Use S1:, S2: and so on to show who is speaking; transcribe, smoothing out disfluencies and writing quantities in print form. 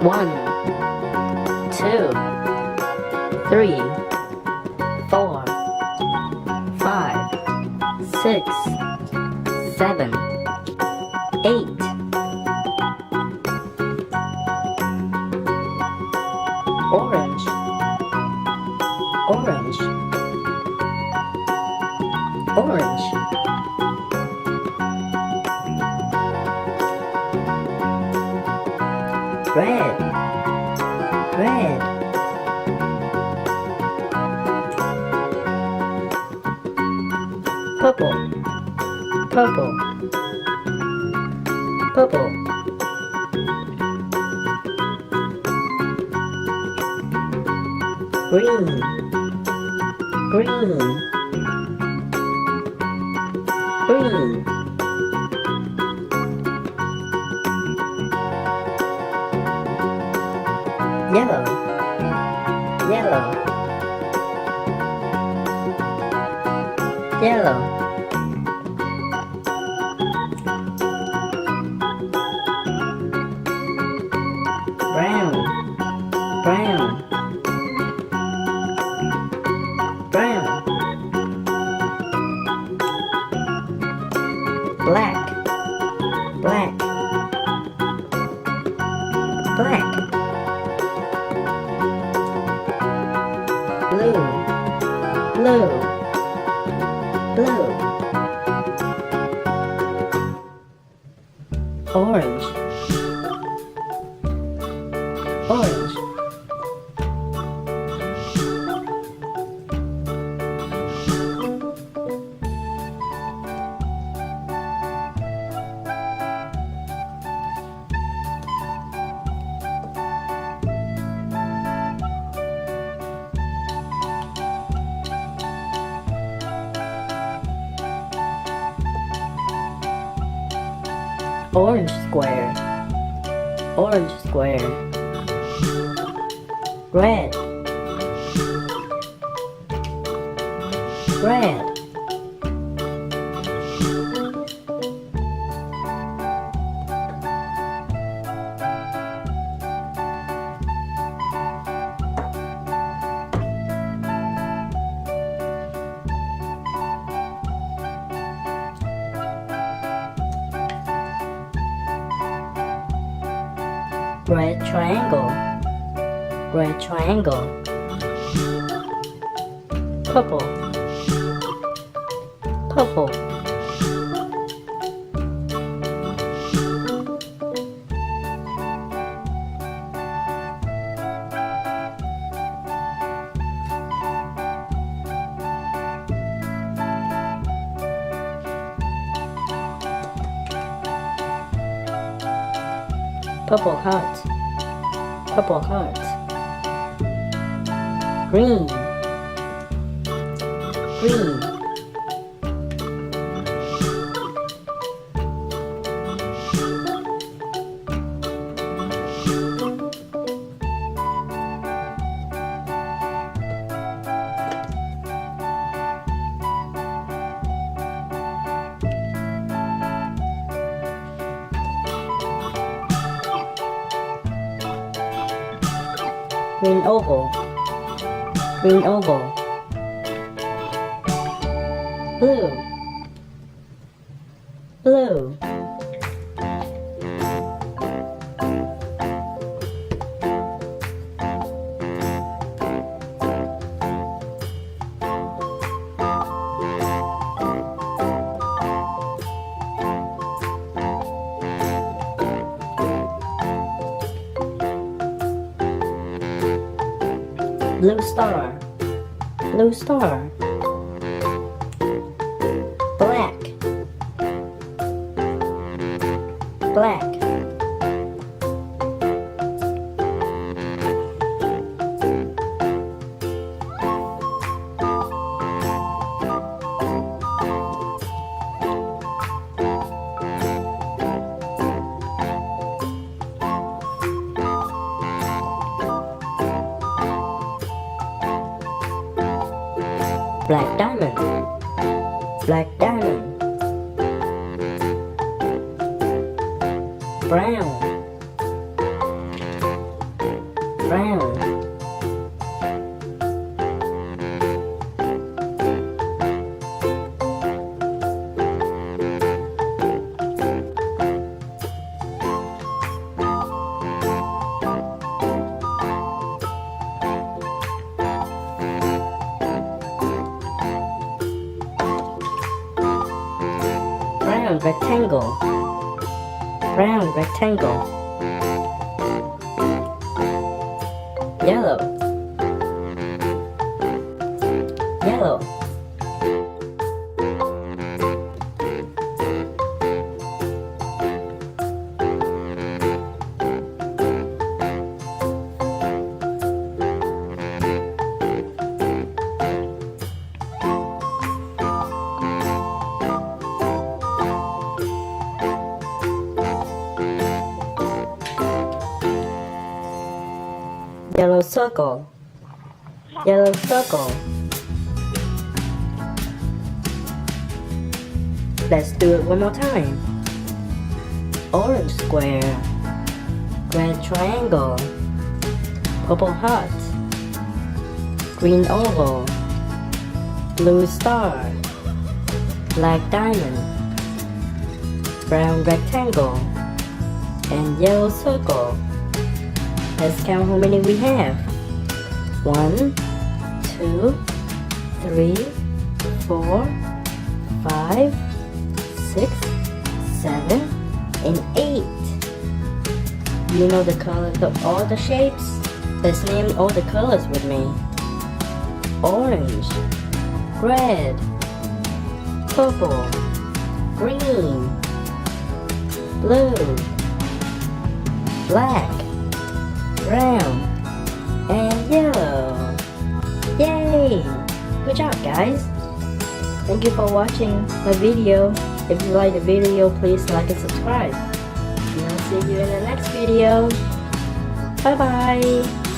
S1: 1, 2, 3, 4, 5, 6, 7, 8. Orange, orange, orange. Red, red. Purple, purple, purple. Green, green, green. Yellow, yellow, yellow. Brown, brown, brown. Black, black, black. Blue, blue, blue. Orange, orange. Orange square, orange square. Red, red. Red triangle, red triangle. Purple, purple. Purple heart, purple heart. Green, green. Green oval, green oval. Blue, blue. Blue star, blue star. Black, black. Black diamond, black diamond. Brown, Brown rectangle. Brown rectangle. Yellow. Yellow. Yellow circle. Yellow circle. Let's do it one more time. Orange square. Red triangle. Purple heart. Green oval. Blue star. Black diamond. Brown rectangle. And yellow circle. Let's count how many we have. 1, 2, 3, 4, 5, 6, 7, and 8. You know the colors of all the shapes? Let's name all the colors with me. Orange, red, purple, green, blue, black, brown, and yellow. Yay! Good job, guys. Thank you for watching my video. If you like the video, please like and subscribe. And I'll see you in the next video. Bye bye.